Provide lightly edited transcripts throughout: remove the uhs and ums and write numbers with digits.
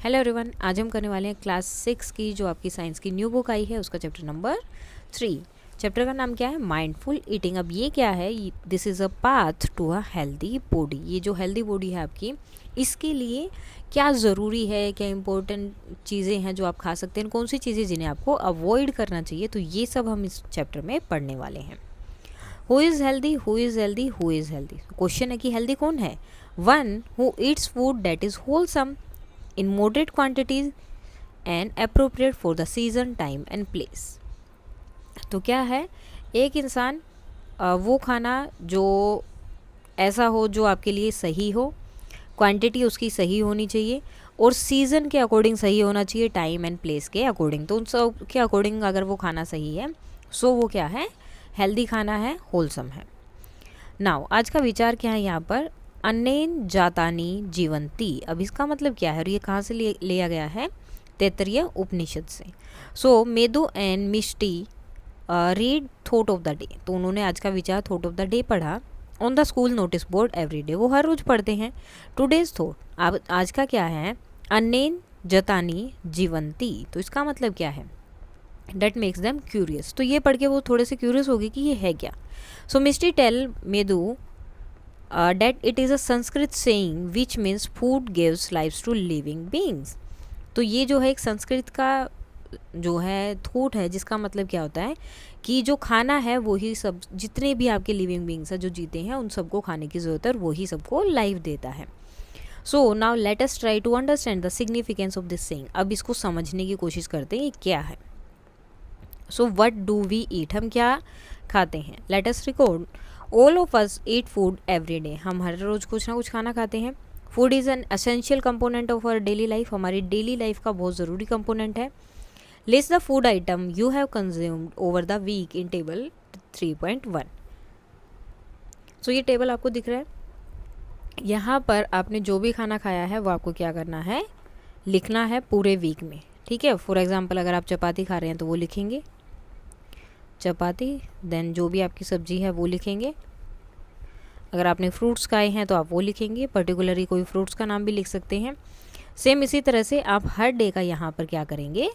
Hello everyone, आज हम करने वाले हैं क्लास 6 की जो आपकी साइंस की न्यू बुक आई है उसका चैप्टर नंबर 3। चैप्टर का नाम क्या है? Mindful eating. अब ये क्या है? This is a path to a healthy body. ये जो हेल्दी बॉडी है आपकी, इसके लिए क्या ज़रूरी है, क्या इंपॉर्टेंट चीज़ें हैं जो आप खा सकते हैं, कौन सी चीज़ें जिन्हें आपको अवॉइड करना चाहिए, तो ये सब हम इस चैप्टर में पढ़ने वाले हैं। Who is healthy, who is healthy, who is healthy. Question है कि हेल्दी कौन है? One who Yeats food that is wholesome in moderate quantities and appropriate for the season, time and place। तो क्या है? एक इंसान वो खाना जो ऐसा हो जो आपके लिए सही हो, क्वांटिटी उसकी सही होनी चाहिए और सीज़न के अकॉर्डिंग सही होना चाहिए, टाइम एंड प्लेस के अकॉर्डिंग। तो उन सब के अकॉर्डिंग अगर वो खाना सही है सो वो क्या है? हेल्दी खाना है, होलसम है। नाउ आज का विचार क्या है यहाँ पर? अनेन जातानी जीवंती। अब इसका मतलब क्या है और ये कहाँ से लिया गया है? तैत्तरीय उपनिषद से। So Medu and Mishti read thought of the day. तो उन्होंने आज का विचार थॉट ऑफ द डे पढ़ा on the school notice board every day. वो हर रोज पढ़ते हैं। टुडेज थॉट, अब आज का क्या है? अनेन जतानी जीवंती। तो इसका मतलब क्या है? That makes them curious. तो ये पढ़ के वो थोड़े से क्यूरियस हो गए कि ये है क्या। So Misti tell Medu that it is a Sanskrit saying which means food gives lives to living beings। तो ये जो है एक संस्कृत का जो है थॉट है जिसका मतलब क्या होता है कि जो खाना है वही सब, जितने भी आपके लिविंग बींग्स हैं जो जीते हैं उन सबको खाने की ज़रूरत है और वही सबको लाइफ देता है। So now let us try to understand the significance of this saying. अब इसको समझने की कोशिश करते हैं ये क्या है। So what do we eat, हम क्या खाते हैं? Let us record all of us eat food every day. हम हर रोज़ कुछ ना कुछ खाना खाते हैं। Food is an essential component of our daily life. हमारी डेली लाइफ का बहुत ज़रूरी कंपोनेंट है। List the food item you have consumed over the week in table 3.1। सो ये टेबल आपको दिख रहा है। यहाँ पर आपने जो भी खाना खाया है वो आपको क्या करना है? लिखना है पूरे वीक में। ठीक है। फॉर एग्जाम्पल अगर आप चपाती खा रहे हैं तो वो लिखेंगे चपाती, देन जो भी आपकी सब्जी है वो लिखेंगे। अगर आपने फ्रूट्स खाए हैं तो आप वो लिखेंगे, पर्टिकुलरली कोई फ्रूट्स का नाम भी लिख सकते हैं। सेम इसी तरह से आप हर डे का यहाँ पर क्या करेंगे?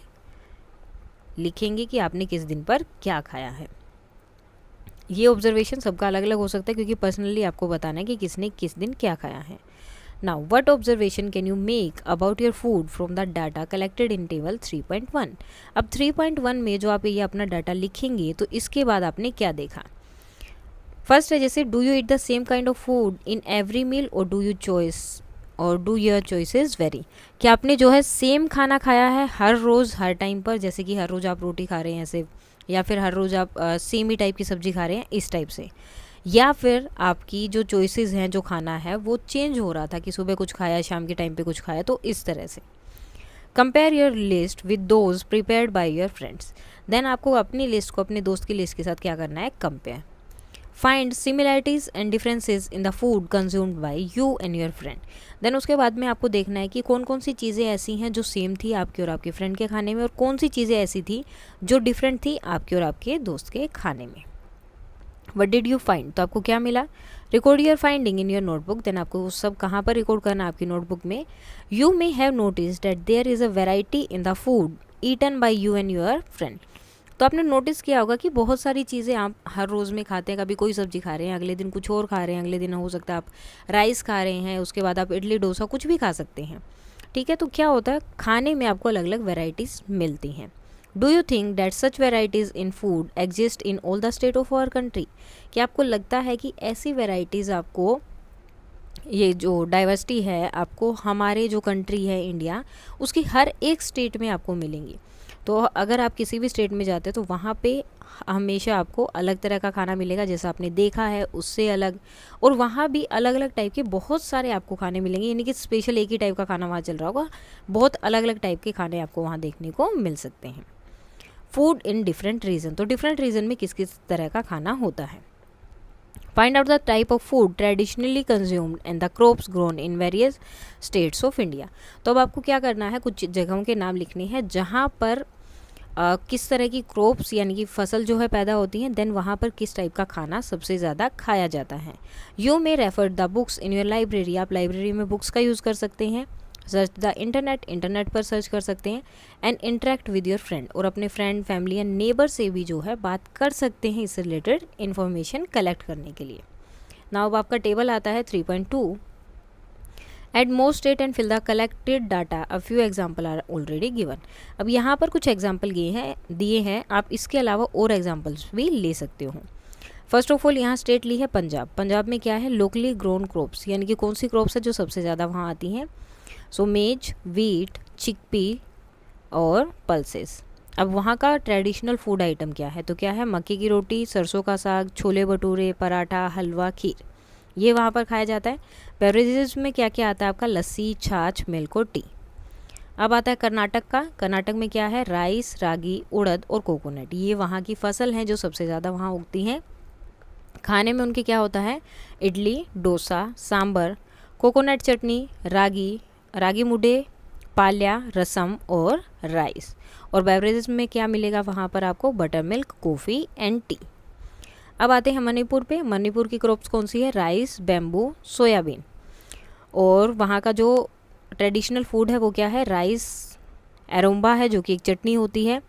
लिखेंगे कि आपने किस दिन पर क्या खाया है। ये ऑब्जर्वेशन सबका अलग अलग हो सकता है क्योंकि पर्सनली आपको बताना है कि किसने किस दिन क्या खाया है। Now, what observation can you make about your food from the data collected in table 3.1? अब 3.1 में जो आप ये अपना डाटा लिखेंगे तो इसके बाद आपने क्या देखा? फर्स्ट है जैसे do you eat the same kind of food in every meal और डू योर चॉइसेस वेरी। क्या आपने जो है सेम खाना खाया है हर रोज़ हर टाइम पर, जैसे कि हर रोज़ आप रोटी खा रहे हैं ऐसे, या फिर हर रोज़ आप सेम ही टाइप की सब्जी खा रहे हैं इस टाइप से, या फिर आपकी जो चॉइसेस हैं जो खाना है वो चेंज हो रहा था कि सुबह कुछ खाया शाम के टाइम पे कुछ खाया, तो इस तरह से। Compare your list with those prepared by your friends. Then आपको अपनी लिस्ट को अपने दोस्त की लिस्ट के साथ क्या करना है? Compare. Find similarities and differences in the food consumed by you and your friend. Then उसके बाद में आपको देखना है कि कौन कौन सी चीज़ें ऐसी हैं जो सेम थी आपके और आपके फ्रेंड के खाने में और कौन सी चीज़ें ऐसी थी जो डिफरेंट थी आपके और आपके दोस्त के खाने में। वट डिड यू फाइंड, तो आपको क्या मिला? Record your finding in your notebook. Then आपको वो सब कहाँ पर रिकॉर्ड करना है? आपकी नोटबुक में। You may have notice that there is a variety in the food eaten by you and your friend. तो आपने नोटिस किया होगा कि बहुत सारी चीज़ें आप हर रोज़ में खाते हैं। कभी कोई सब्जी खा रहे हैं, अगले दिन कुछ और खा रहे हैं, अगले दिन हो सकता है आप राइस खा रहे हैं, उसके बाद आप इडली डोसा कुछ भी खा सकते हैं। ठीक है। तो क्या होता है? खाने में आपको अलग अलग वेराइटीज़ मिलती हैं। Do you think that such varieties in food exist in all the state of our country. क्या आपको लगता है कि ऐसी वेराइटीज़ आपको, ये जो डाइवर्सिटी है आपको हमारे जो कंट्री है इंडिया, उसकी हर एक स्टेट में आपको मिलेंगी? तो अगर आप किसी भी स्टेट में जाते हैं तो वहाँ पे हमेशा आपको अलग तरह का खाना मिलेगा, जैसा आपने देखा है उससे अलग, और वहाँ भी अलग अलग टाइप के बहुत सारे आपको खाने मिलेंगे। यानी कि स्पेशल एक ही टाइप का खाना वहाँ चल रहा होगा, बहुत अलग अलग टाइप के खाने आपको वहाँ देखने को मिल सकते हैं। फूड इन डिफरेंट रीजन, तो डिफरेंट रीजन में किस किस तरह का खाना होता है। Find out the type of food traditionally consumed and the crops grown in various states of India. तो अब आपको क्या करना है? कुछ जगहों के नाम लिखने हैं जहाँ पर किस तरह की क्रॉप्स यानी कि फसल जो है पैदा होती हैं, देन वहाँ पर किस टाइप का खाना सबसे ज़्यादा खाया जाता है। You may refer the books in your library. आप लाइब्रेरी में बुक्स का यूज़ कर सकते हैं। सर्च द इंटरनेट पर सर्च कर सकते हैं। And interact with your friend, और अपने फ्रेंड, फैमिली एंड नेबर से भी जो है बात कर सकते हैं इससे रिलेटेड इन्फॉर्मेशन कलेक्ट करने के लिए। नाउ अब आपका टेबल आता है 3.2, add more state and fill the collected data, a few example are already given. अब यहाँ पर कुछ एग्जाम्पल दिए हैं, आप इसके अलावा और एग्जाम्पल्स भी ले सकते हो। फर्स्ट ऑफ ऑल यहाँ स्टेट ली है पंजाब। पंजाब में क्या है, लोकली ग्रोन क्रॉप्स, यानी कि कौन सी क्रॉप्स है जो सबसे ज़्यादा वहाँ आती हैं, सो मेज, वीट, चिकपी और पल्सेस। अब वहाँ का ट्रेडिशनल फूड आइटम क्या है, तो क्या है, मक्की की रोटी, सरसों का साग, छोले भटूरे, पराठा, हलवा, खीर, ये वहाँ पर खाया जाता है। बेवरेजेस में क्या क्या आता है आपका, लस्सी, छाछ, मिल्क और टी। अब आता है कर्नाटक का। कर्नाटक में क्या है, राइस, रागी, उड़द और कोकोनट, ये वहाँ की फसल हैं जो सबसे ज़्यादा वहाँ उगती हैं। खाने में उनके क्या होता है, इडली, डोसा, सांबर, कोकोनट चटनी, रागी मुडे, पाल्या, रसम और राइस। और बेवरेजेस में क्या मिलेगा वहाँ पर आपको, butter milk, coffee and T. अब आते हैं मणिपुर पे। मणिपुर की क्रॉप्स कौन सी है, राइस, बैम्बू, सोयाबीन। और वहाँ का जो ट्रेडिशनल फूड है वो क्या है, राइस एरोम्बा है जो कि एक चटनी होती है,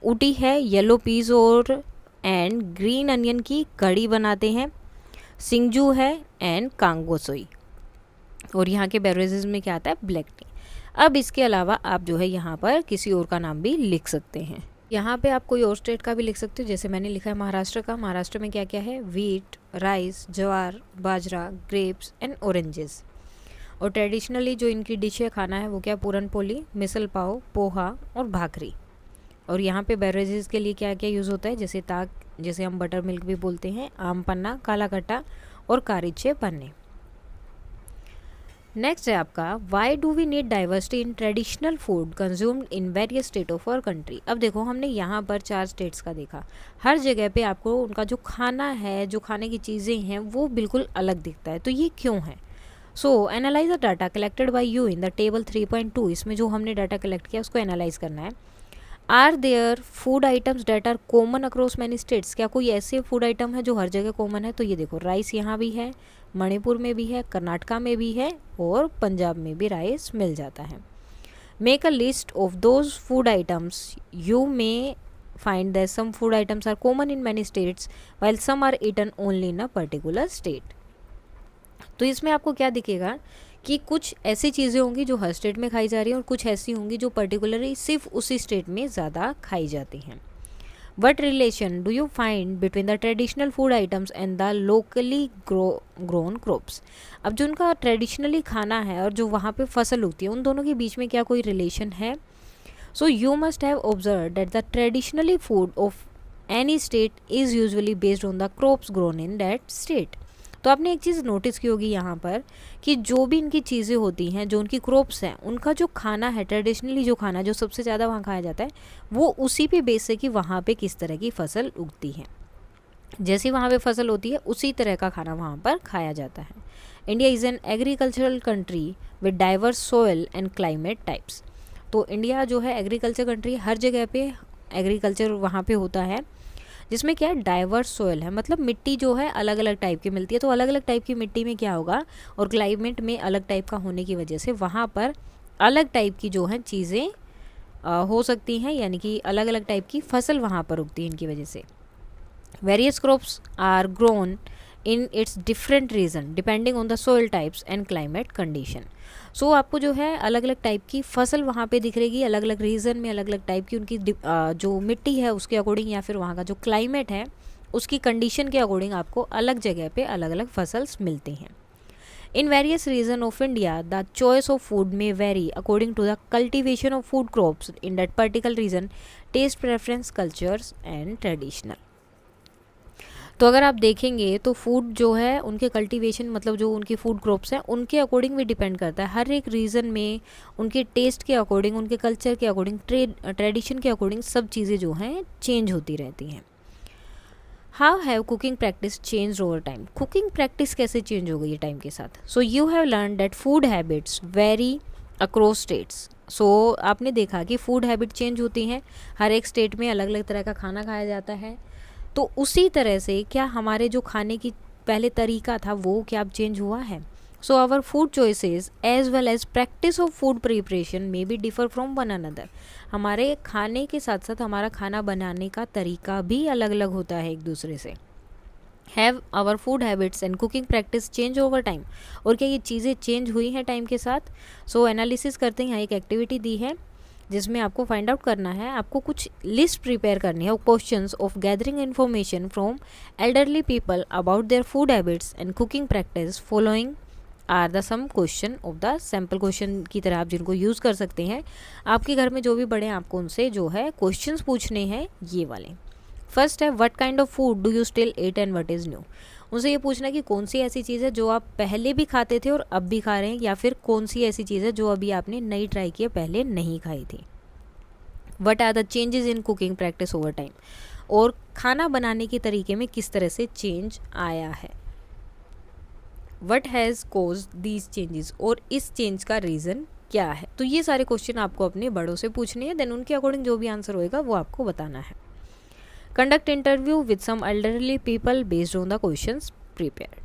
ऊटी है, येलो पीस और एंड ग्रीन अनियन की कड़ी बनाते हैं, सिंगजू है एंड कांगोसोई। और यहाँ के बेवरेजेस में क्या आता है, ब्लैक टी। अब इसके अलावा आप जो है यहाँ पर किसी और का नाम भी लिख सकते हैं। यहाँ पे आप कोई और स्टेट का भी लिख सकते हो, जैसे मैंने लिखा है महाराष्ट्र का। महाराष्ट्र में क्या क्या है, wheat, rice, jowar, bajra, grapes and oranges. और ट्रेडिशनली जो इनकी डिश है, खाना है, वो क्या, पूरन पोली, मिसल पाव, पोहा और भाकरी। और यहाँ पे बेवरेजेस के लिए क्या क्या यूज़ होता है, जैसे ताक, जैसे हम बटर मिल्क भी बोलते हैं, आम पन्ना, काला खट्टा और कारिचे पन्ने। नेक्स्ट है आपका, why do we need diversity in traditional food consumed in various state of our country. अब देखो हमने यहाँ पर 4 स्टेट्स का देखा, हर जगह पे आपको उनका जो खाना है, जो खाने की चीज़ें हैं वो बिल्कुल अलग दिखता है, तो ये क्यों है। So analyse the data collected by you in the table 3.2, इसमें जो हमने डाटा कलेक्ट किया उसको एनालाइज करना है। Are there food items that are common across many states, क्या कोई ऐसे फूड आइटम है जो हर जगह कॉमन है, तो ये देखो राइस यहाँ भी है, मणिपुर में भी है, कर्नाटका में भी है और पंजाब में भी राइस मिल जाता है। Make a list of those food items you may find that some food items are common in many states while some are eaten only in a particular state. तो इसमें आपको क्या दिखेगा कि कुछ ऐसी चीज़ें होंगी जो हर स्टेट में खाई जा रही हैं और कुछ ऐसी होंगी जो पर्टिकुलरली सिर्फ उसी स्टेट में ज़्यादा खाई जाती हैं। What relation do you find between the traditional food items and the locally grown crops. अब जो उनका ट्रेडिशनली खाना है और जो वहाँ पे फसल होती है, उन दोनों के बीच में क्या कोई रिलेशन है। So you must have observe that the traditionally food of any state is usually based on the crops grown in that state. तो आपने एक चीज़ नोटिस की होगी यहाँ पर कि जो भी इनकी चीज़ें होती हैं, जो उनकी क्रॉप्स हैं, उनका जो खाना है, ट्रेडिशनली जो खाना जो सबसे ज़्यादा वहाँ खाया जाता है, वो उसी पे बेस है कि वहाँ पे किस तरह की फसल उगती है। जैसी वहाँ पे फसल होती है उसी तरह का खाना वहाँ पर खाया जाता है। India is an agricultural country with diverse soil and climate types. तो इंडिया जो है एग्रीकल्चर कंट्री, हर जगह पे एग्रीकल्चर वहाँ पे होता है, जिसमें क्या है, डाइवर्स सोयल है, मतलब मिट्टी जो है अलग अलग टाइप की मिलती है। तो अलग अलग टाइप की मिट्टी में क्या होगा, और क्लाइमेट में अलग टाइप का होने की वजह से वहाँ पर अलग टाइप की जो है चीज़ें हो सकती हैं, यानी कि अलग अलग टाइप की फसल वहाँ पर उगती है इनकी वजह से। Various crops are grown in its different region depending on the soil types and climate condition. So आपको जो है अलग अलग टाइप की फसल वहाँ पे दिख रहेगी, अलग अलग रीजन में अलग अलग टाइप की उनकी जो मिट्टी है उसके अकॉर्डिंग, या फिर वहाँ का जो क्लाइमेट है उसकी कंडीशन के अकॉर्डिंग आपको अलग जगह पे अलग अलग फसल्स मिलती हैं। In various regions of India, the choice of food may vary according to the cultivation of food crops in that particular region, taste preference, cultures and traditional। तो अगर आप देखेंगे तो फूड जो है उनके कल्टीवेशन, मतलब जो उनकी फूड क्रॉप्स हैं उनके अकॉर्डिंग भी डिपेंड करता है। हर एक रीजन में उनके टेस्ट के अकॉर्डिंग, उनके कल्चर के अकॉर्डिंग, ट्रेडिशन के अकॉर्डिंग सब चीज़ें जो हैं चेंज होती रहती हैं। How have cooking practice change over time. Cooking practice कैसे चेंज हो गई है टाइम के साथ। So you have learn that food habits vary across states. So आपने देखा कि फूड हैबिट चेंज होती हैं, हर एक स्टेट में अलग अलग तरह का खाना खाया जाता है। तो उसी तरह से क्या हमारे जो खाने की पहले तरीका था वो क्या अब चेंज हुआ है। So our food choices as well as practice of food preparation may be differ from one another. हमारे खाने के साथ साथ हमारा खाना बनाने का तरीका भी अलग अलग होता है एक दूसरे से। Have our food habits and cooking practice change over time, और क्या ये चीज़ें चेंज हुई हैं टाइम के साथ। सो एनालिसिस करते हैं, यहाँ एक एक्टिविटी दी है जिसमें आपको फाइंड आउट करना है, आपको कुछ लिस्ट प्रिपेयर करनी है questions of gathering information from elderly people about their food habits and cooking practice. Following are the some question of the sample question की तरह आप जिनको यूज़ कर सकते हैं। आपके घर में जो भी बड़े हैं आपको उनसे जो है क्वेश्चंस पूछने हैं ये वाले। फर्स्ट है what kind of food do you still eat and what is new. उनसे ये पूछना कि कौन सी ऐसी चीज़ है जो आप पहले भी खाते थे और अब भी खा रहे हैं, या फिर कौन सी ऐसी चीज़ है जो अभी आपने नई ट्राई की है, पहले नहीं खाई थी। What are the changes in cooking practice over time, और खाना बनाने के तरीके में किस तरह से चेंज आया है। What has caused these changes, और इस चेंज का रीज़न क्या है। तो ये सारे क्वेश्चन आपको अपने बड़ों से पूछने हैं, देन उनके अकॉर्डिंग जो भी आंसर होएगा वो आपको बताना है। Conduct interview with some elderly people based on the questions prepared.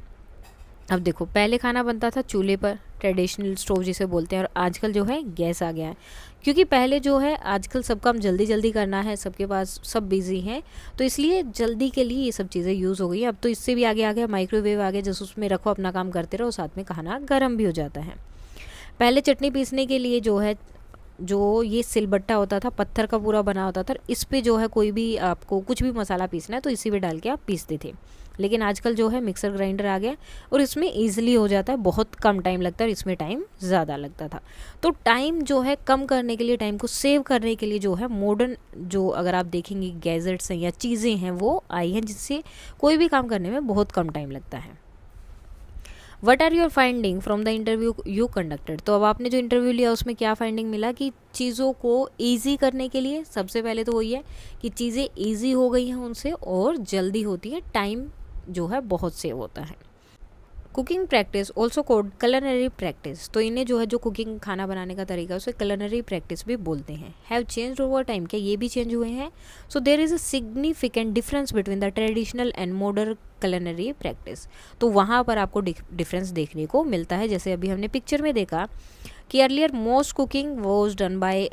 अब देखो, पहले खाना बनता था चूल्हे पर, ट्रेडिशनल स्टोव जिसे बोलते हैं, और आजकल जो है गैस आ गया है। क्योंकि पहले जो है आजकल सब काम जल्दी जल्दी करना है, सबके पास सब बिजी हैं, तो इसलिए जल्दी के लिए ये सब चीज़ें यूज़ हो गई। अब तो इससे भी आगे आ गया माइक्रोवेव आ गया, जैसे उसमें रखो अपना काम करते रहो, साथ में खाना गर्म भी हो जाता है। पहले चटनी पीसने के लिए जो है जो ये सिलबट्टा होता था, पत्थर का पूरा बना होता था, इस पे जो है कोई भी आपको कुछ भी मसाला पीसना है तो इसी पे डाल के आप पीसते थे। लेकिन आजकल जो है मिक्सर ग्राइंडर आ गया और इसमें ईजिली हो जाता है, बहुत कम टाइम लगता है, और इसमें टाइम ज़्यादा लगता था। तो टाइम जो है कम करने के लिए, टाइम को सेव करने के लिए जो है मॉडर्न जो अगर आप देखेंगे गैजेट्स हैं या चीज़ें हैं वो आई हैं, जिससे कोई भी काम करने में बहुत कम टाइम लगता है। What are your finding from the interview you conducted. तो अब आपने जो इंटरव्यू लिया उसमें क्या फाइंडिंग मिला कि चीज़ों को ईजी करने के लिए सबसे पहले तो वही है कि चीज़ें ईजी हो गई हैं उनसे और जल्दी होती है, टाइम जो है बहुत सेव होता है। Cooking practice also code culinary practice, तो इन्हें जो है जो कुकिंग खाना बनाने का तरीका है उसे कलनरी प्रैक्टिस भी बोलते हैं। हैव चेंज ओवर टाइम, क्या ये भी चेंज हुए हैं। So there is a significant difference between the traditional and modern culinary practice. तो वहाँ पर आपको डिफरेंस देखने को मिलता है। जैसे अभी हमने पिक्चर में देखा कि earlier most cooking was done by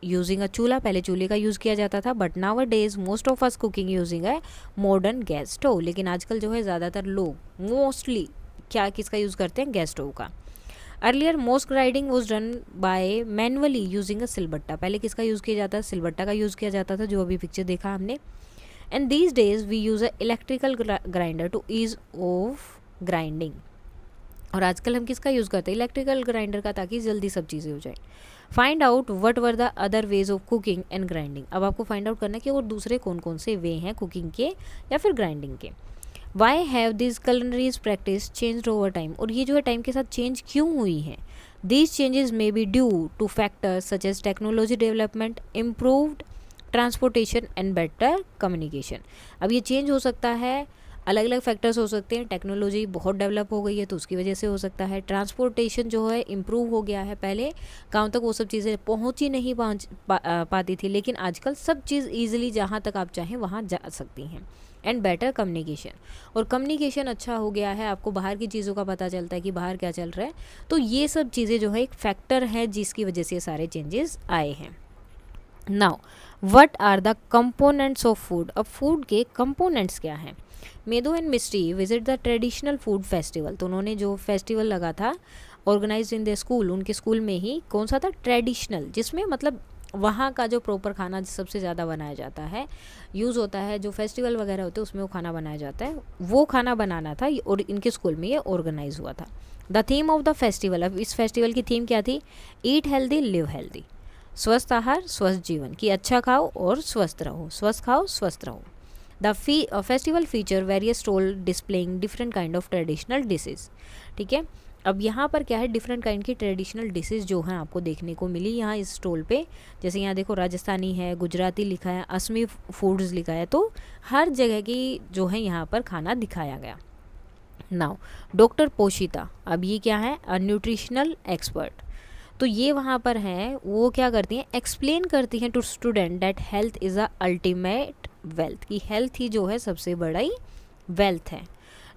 using a चूल्हा, पहले चूल्हे का यूज़ किया जाता था, but now days most of us cooking using a modern gas stove. लेकिन आजकल जो है ज़्यादातर लोग मोस्टली क्या किसका यूज़ करते हैं, गैस स्टोव का। Earlier most grinding was done by manually using a silbatta, पहले किसका यूज़ किया जाता है, सिलबट्टा का यूज़ किया जाता था, जो अभी पिक्चर देखा हमने। And these days we use a electrical grinder to ease of grinding, और आजकल हम किसका यूज़ करते हैं, इलेक्ट्रिकल ग्राइंडर का, ताकि जल्दी सब चीज़ें हो जाए। Find out what were the other ways of cooking and grinding, अब आपको फाइंड आउट करना है कि और दूसरे कौन कौन से वे हैं कुकिंग के या फिर ग्राइंडिंग के। Why have this culinary practice change over time, और ये जो है टाइम के साथ चेंज क्यों हुई है। These changes may be due to factors such as technology development, improved transportation and better communication. अब ये चेंज हो सकता है, अलग अलग फैक्टर्स हो सकते हैं। टेक्नोलॉजी बहुत डेवलप हो गई है तो उसकी वजह से हो सकता है। ट्रांसपोर्टेशन जो है इम्प्रूव हो गया है, पहले गांव तक वो सब चीज़ें पहुंच ही नहीं पाती थी, लेकिन आजकल सब चीज़ ईजिली जहां तक आप चाहें वहां जा सकती हैं। एंड बेटर कम्युनिकेशन, और कम्युनिकेशन अच्छा हो गया है, आपको बाहर की चीज़ों का पता चलता है कि बाहर क्या चल रहा है। तो ये सब चीज़ें जो है एक फैक्टर है जिसकी वजह से ये सारे चेंजेस आए हैं। Now what are the components of food, अब फूड के कंपोनेंट्स क्या हैं। Medo and Misti visit the traditional food festival, तो उन्होंने जो फेस्टिवल लगा था ऑर्गेनाइज्ड इन द स्कूल, उनके स्कूल में ही कौन सा था, ट्रेडिशनल, जिसमें मतलब वहाँ का जो प्रॉपर खाना सबसे ज़्यादा बनाया जाता है, यूज़ होता है, जो फेस्टिवल वगैरह होते हैं उसमें वो खाना बनाया जाता है, वो खाना बनाना था और इनके स्कूल में ये ऑर्गेनाइज हुआ था। The theme of the festival, अब इस फेस्टिवल की थीम क्या थी, ईट हेल्दी लिव हेल्दी, स्वस्थ आहार स्वस्थ जीवन, कि अच्छा खाओ और स्वस्थ रहो, स्वस्थ खाओ स्वस्थ रहो। The festival feature various stall displaying different kind of traditional dishes. ठीक है, अब यहाँ पर क्या है, डिफरेंट काइंड की ट्रेडिशनल डिशेज जो हैं आपको देखने को मिली यहाँ इस स्टॉल पे। जैसे यहाँ देखो राजस्थानी है, गुजराती लिखा है, असमी फूड्स लिखा है, तो हर जगह की जो है यहाँ पर खाना दिखाया गया। नाउ डॉक्टर पोशिता, अब ये क्या है, अ न्यूट्रिशनल एक्सपर्ट, तो ये वहाँ पर हैं, वो क्या करती हैं, एक्सप्लेन करती हैं to student that health is a ultimate wealth, की हेल्थ ही जो है सबसे बड़ा ही वेल्थ है।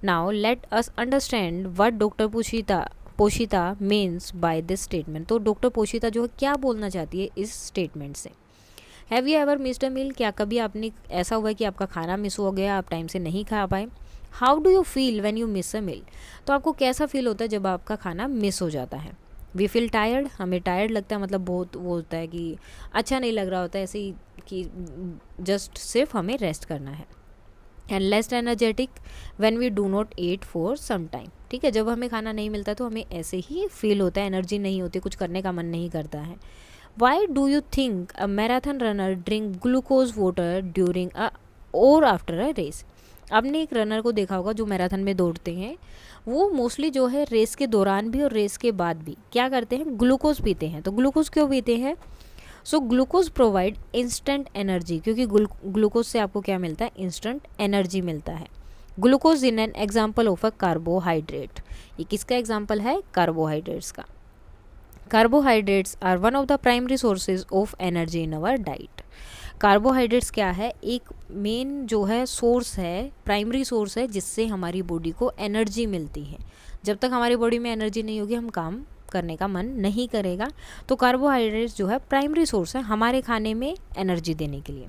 Now let us understand what doctor Poshita Poshita means by this statement. तो डॉक्टर पोशिता जो है क्या बोलना चाहती है इस स्टेटमेंट से। Have you ever missed a meal, क्या कभी आपने ऐसा हुआ है कि आपका खाना मिस हो गया, आप टाइम से नहीं खा पाए। How do you feel when you miss a meal, तो आपको कैसा फील होता है जब आपका खाना मिस हो जाता है। वी फील टायर्ड, हमें टायर्ड लगता है, मतलब बहुत वो होता है कि अच्छा नहीं लग रहा होता है, ऐसे ही कि जस्ट सिर्फ हमें रेस्ट करना है। And less energetic when we do not eat for some time, ठीक है, जब हमें खाना नहीं मिलता तो हमें ऐसे ही फील होता है, एनर्जी नहीं होती, कुछ करने का मन नहीं करता है। Why do you think a marathon runner drink glucose water during a और आफ्टर अ रेस। आपने एक रनर को देखा होगा जो मैराथन में दौड़ते हैं, वो मोस्टली जो है रेस के दौरान भी और रेस के बाद भी क्या करते हैं, ग्लूकोज पीते हैं। तो ग्लूकोज क्यों पीते हैं, so glucose provide instant energy, क्योंकि ग्लूकोज से आपको क्या मिलता है, इंस्टेंट एनर्जी मिलता है। Glucose in an example of a carbohydrate, ये किसका एग्जाम्पल है, कार्बोहाइड्रेट्स का। Carbohydrates are one of the primary sources of energy in our diet. Carbohydrates क्या है, एक मेन जो है सोर्स है, प्राइमरी सोर्स है जिससे हमारी बॉडी को एनर्जी मिलती है। जब तक हमारी बॉडी में एनर्जी नहीं होगी हम काम करने का मन नहीं करेगा। तो कार्बोहाइड्रेट्स जो है प्राइमरी सोर्स है हमारे खाने में एनर्जी देने के लिए।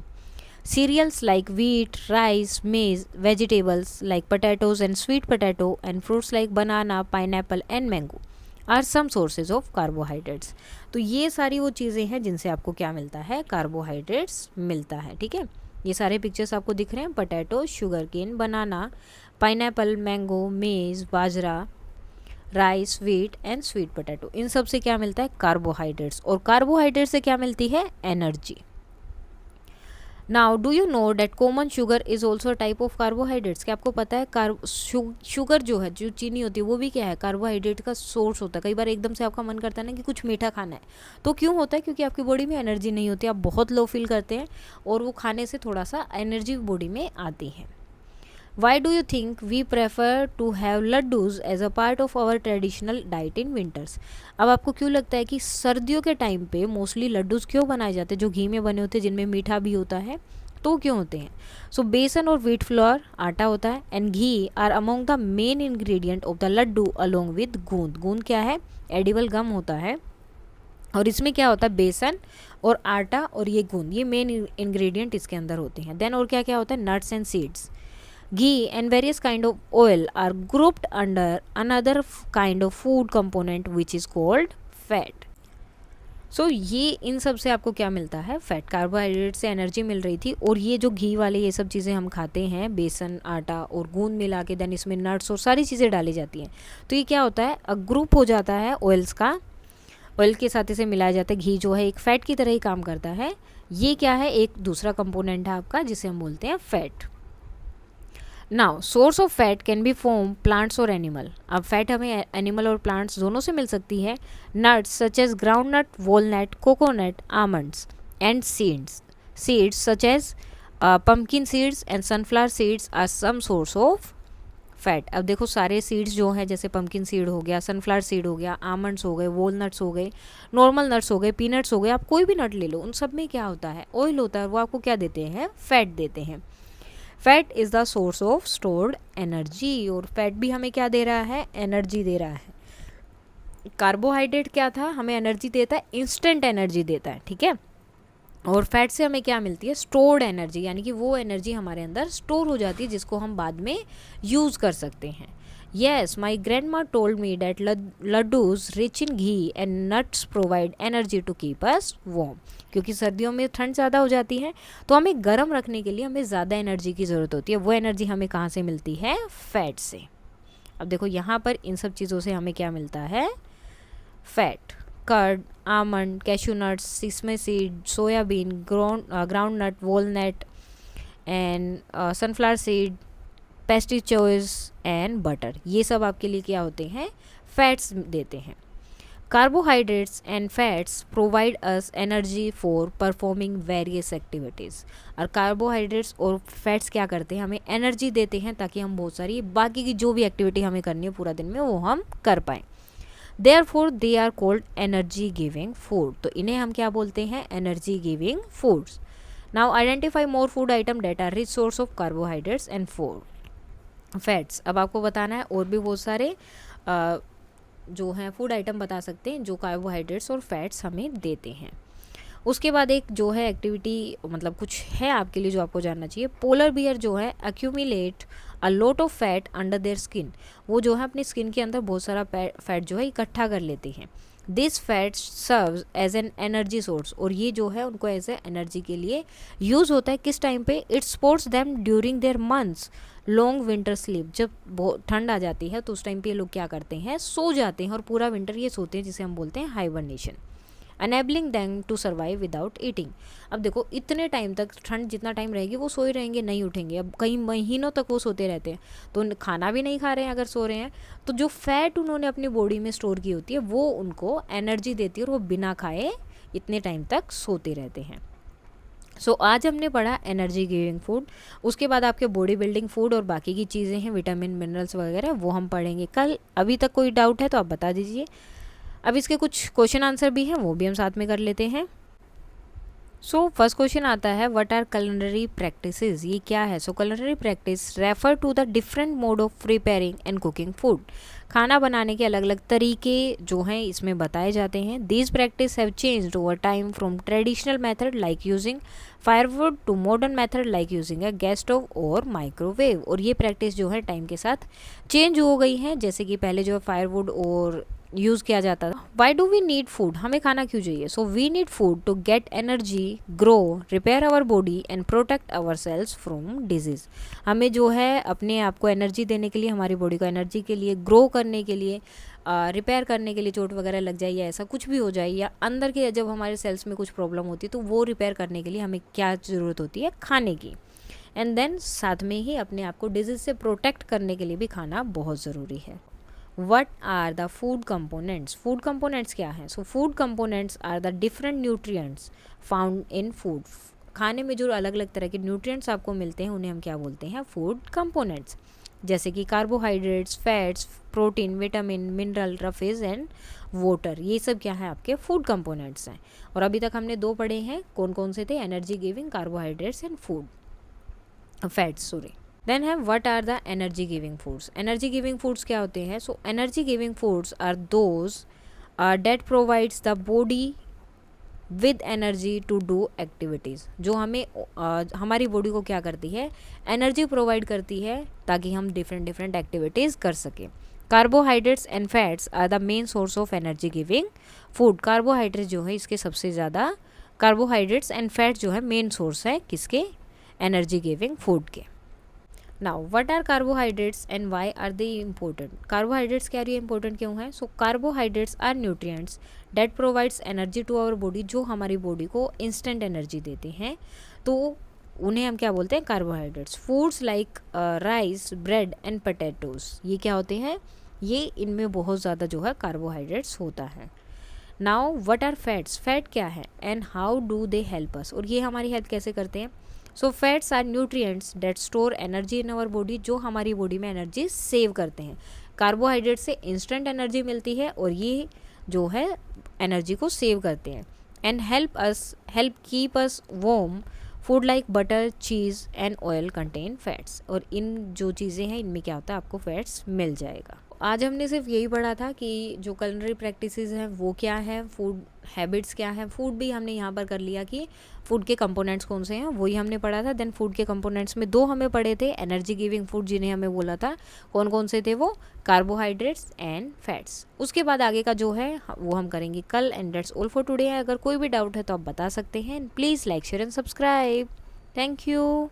Cereals like wheat, rice, maize, vegetables like potatoes and sweet potato and fruits like banana, pineapple and mango are some sources of carbohydrates. तो ये सारी वो चीज़ें हैं जिनसे आपको क्या मिलता है, कार्बोहाइड्रेट्स मिलता है, ठीक है। ये सारे पिक्चर्स आपको दिख रहे हैं, potato, sugar cane, banana, pineapple, mango, maize, bajra, rice, wheat and sweet potato, इन सब से क्या मिलता है, कार्बोहाइड्रेट्स। और कार्बोहाइड्रेट से क्या मिलती है, energy. Now do you know that common sugar is also type of carbohydrates, क्या आपको पता है शुगर जो है, जो चीनी होती है वो भी क्या है, कार्बोहाइड्रेट का सोर्स होता है। कई बार एकदम से आपका मन करता है ना कि कुछ मीठा खाना है, तो क्यों होता है, क्योंकि आपकी बॉडी में एनर्जी नहीं होती, आप बहुत लो फील करते हैं और वो खाने से थोड़ा सा एनर्जी बॉडी में आती है। Why do you think we prefer to have laddoos as a part of our traditional diet in winters. अब आपको क्यों लगता है कि सर्दियों के टाइम पे मोस्टली लड्डूज क्यों बनाए जाते हैं, जो घी में बने होते हैं, जिनमें मीठा भी होता है, तो क्यों होते हैं। सो बेसन और व्हीट फ्लोर आटा होता है and ghee are among the main ingredient of the laddoo along with gond. गूंद क्या है, एडिबल गम होता है, और इसमें क्या होता है, बेसन और आटा और ये गूंद, ये मेन इंग्रेडिएंट इसके अंदर होते हैं। देन और क्या क्या होता है, nuts and seeds. Ghee and various kind of oil are grouped under another kind of food component which is called fat. सो ये इन सब से आपको क्या मिलता है, फैट। कार्बोहाइड्रेट से एनर्जी मिल रही थी, और ये जो घी वाले ये सब चीज़ें हम खाते हैं, बेसन, आटा और गूंद मिला के, देन इसमें नट्स और सारी चीज़ें डाली जाती हैं, तो ये क्या होता है, ग्रुप हो जाता है ऑयल्स का, ऑयल के साथ इसे मिलाया जाता है। घी जो है एक फैट की तरह ही काम करता है। ये क्या है, एक दूसरा कंपोनेंट है आपका जिसे हम बोलते हैं fat. Now source of fat can be from plants और एनिमल। अब फैट हमें एनिमल और प्लांट्स दोनों से मिल सकती है। Nuts such as ground nut, walnut, coconut, almonds and seeds such as pumpkin seeds and sunflower seeds are some source of fat. अब देखो सारे सीड्स जो हैं, जैसे पम्पकिन सीड हो गया, सनफ्लावर सीड हो गया, आमंड्स हो गए, वॉलनट्स हो गए, नॉर्मल नट्स हो गए, पीनट्स हो गए, आप कोई भी नट ले लो, उन सब में क्या होता है, ऑयल होता है, वो आपको क्या देते हैं, फैट देते हैं। Fat is the source of stored energy, और फैट भी हमें क्या दे रहा है, एनर्जी दे रहा है। कार्बोहाइड्रेट क्या था, हमें एनर्जी देता है, इंस्टेंट एनर्जी देता है, ठीक है। और फैट से हमें क्या मिलती है, स्टोर्ड एनर्जी, यानी कि वो एनर्जी हमारे अंदर स्टोर हो जाती है जिसको हम बाद में यूज़ कर सकते हैं। Yes, my grandma told me that laddus rich in ghee and nuts provide energy to keep us warm. क्योंकि सर्दियों में ठंड ज़्यादा हो जाती है, तो हमें गर्म रखने के लिए हमें ज़्यादा एनर्जी की ज़रूरत होती है। वो एनर्जी हमें कहाँ से मिलती है, फैट से। अब देखो यहाँ पर इन सब चीज़ों से हमें क्या मिलता है, fat. Curd, almond, cashew nuts, sesame seed, soybean, ground nut, walnut and sunflower seed, pistachios and butter, ये सब आपके लिए क्या होते हैं, फैट्स देते हैं। Carbohydrates and fats provide us energy for performing various activities. और कार्बोहाइड्रेट्स और फैट्स क्या करते हैं, हमें एनर्जी देते हैं ताकि हम बहुत सारी बाकी की जो भी एक्टिविटी हमें करनी है पूरा दिन में वो हम कर पाएँ। Therefore they are called energy giving food. तो इन्हें हम क्या बोलते हैं, energy giving foods. Now identify more food item that are rich source of carbohydrates and fats. अब आपको बताना है और भी बहुत सारे जो हैं फूड आइटम बता सकते हैं जो कार्बोहाइड्रेट्स और फैट्स हमें देते हैं। उसके बाद एक जो है एक्टिविटी मतलब कुछ है आपके लिए जो आपको जानना चाहिए। पोलर बियर जो है accumulate a lot of fat under their skin, वो जो है अपनी स्किन के अंदर बहुत सारा फैट जो है इकट्ठा कर लेते हैं। This fat serves as an energy source, और ये जो है उनको एज ए एनर्जी के लिए यूज़ होता है। किस टाइम पे? It supports them during their months long winter sleep. जब बहुत ठंड आ जाती है तो उस टाइम पे ये लोग क्या करते हैं, सो जाते हैं, और पूरा विंटर ये सोते हैं, जिसे हम बोलते हैं hibernation, enabling them to survive without eating. अब देखो इतने टाइम तक, ठंड जितना टाइम रहेगी वो सोए रहेंगे, नहीं उठेंगे। अब कई महीनों तक वो सोते रहते हैं, तो खाना भी नहीं खा रहे हैं अगर सो रहे हैं, तो जो फैट उन्होंने अपनी बॉडी में स्टोर की होती है वो उनको एनर्जी देती है, और वो बिना खाए इतने टाइम तक सोते रहते हैं। सो आज हमने पढ़ा एनर्जी गिविंग फूड। उसके बाद आपके बॉडी बिल्डिंग फूड और बाकी की चीज़ें हैं, विटामिन मिनरल्स वगैरह, वो हम पढ़ेंगे कल। अभी तक कोई डाउट है तो आप बता दीजिए। अब इसके कुछ क्वेश्चन आंसर भी हैं, वो भी हम साथ में कर लेते हैं। सो फर्स्ट क्वेश्चन आता है, व्हाट आर culinary प्रैक्टिसेस, ये क्या है? So culinary practice refer to the different mode of preparing and cooking food. खाना बनाने के अलग अलग तरीके जो हैं इसमें बताए जाते हैं। These practice have changed over time from traditional method like using firewood to modern method like using a gas stove और माइक्रोवेव। और ये प्रैक्टिस जो है टाइम के साथ चेंज हो गई है, जैसे कि पहले जो है फायरवुड और यूज़ किया जाता था। Why do we need food, हमें खाना क्यों चाहिए? So we need food to get energy, grow, repair our body and protect our cells from disease. हमें जो है अपने आप को एनर्जी देने के लिए, हमारी बॉडी को एनर्जी के लिए, ग्रो करने के लिए, रिपेयर करने के लिए, चोट वगैरह लग जाए या ऐसा कुछ भी हो जाए, या अंदर के जब हमारे सेल्स में कुछ प्रॉब्लम होती है तो वो रिपेयर करने के लिए हमें क्या ज़रूरत होती है? खाने की। एंड देन साथ में ही अपने आप को डिजीज़ से प्रोटेक्ट करने के लिए भी खाना बहुत ज़रूरी है। What are the food components? Food components क्या हैं? So food components are the different nutrients found in food. खाने में जो अलग अलग तरह के न्यूट्रिएंट्स आपको मिलते हैं उन्हें हम क्या बोलते हैं? Food components. जैसे कि carbohydrates, fats, protein, vitamin, mineral, roughage and water, ये सब क्या है? आपके फूड कंपोनेंट्स हैं। और अभी तक हमने दो पढ़े हैं, कौन कौन से थे? Energy giving, carbohydrates and fats, sorry. Then है what are the energy giving foods. Energy giving foods क्या होते हैं? So energy giving foods are those that provides the body with energy to do activities, जो हमें हमारी body को क्या करती है? एनर्जी प्रोवाइड करती है ताकि हम डिफरेंट डिफरेंट एक्टिविटीज़ कर सकें। Carbohydrates and fats are the main source of energy giving food. Carbohydrates जो है इसके सबसे ज़्यादा, कार्बोहाइड्रेट्स एंड फैट्स जो है मेन सोर्स है किसके? एनर्जी गिविंग फूड के। Now what are carbohydrates and why are they important? Carbohydrates क्या ये इंपॉर्टेंट क्यों है? So carbohydrates are nutrients that provides energy to our body, जो हमारी बॉडी को इंस्टेंट एनर्जी देते हैं, तो उन्हें हम क्या बोलते हैं? Carbohydrates. Foods like rice, bread and potatoes, ये क्या होते हैं? ये इनमें बहुत ज़्यादा जो है कार्बोहाइड्रेट्स होता है। Now what are fats? Fat क्या है and how do they help us, और ये हमारी हेल्प कैसे करते हैं? So fats are nutrients that store energy in our body, जो हमारी बॉडी में एनर्जी सेव करते हैं। कार्बोहाइड्रेट से इंस्टेंट एनर्जी मिलती है और ये जो है एनर्जी को सेव करते हैं। And help keep us warm. Food like butter, cheese and oil contain fats, और इन जो चीज़ें हैं इनमें क्या होता है? आपको फैट्स मिल जाएगा। आज हमने सिर्फ यही पढ़ा था कि जो culinary प्रैक्टिसेस हैं वो क्या है, फूड हैबिट्स क्या है। फूड भी हमने यहाँ पर कर लिया कि फूड के कंपोनेंट्स कौन से हैं, वही हमने पढ़ा था। देन फूड के कंपोनेंट्स में दो हमें पढ़े थे, एनर्जी गिविंग फूड जिन्हें हमें बोला था, कौन कौन से थे वो? Carbohydrates and fats. उसके बाद आगे का जो है वो हम करेंगे कल। And that's all for today. अगर कोई भी डाउट है तो आप बता सकते हैं। Please like, share and subscribe. Thank you.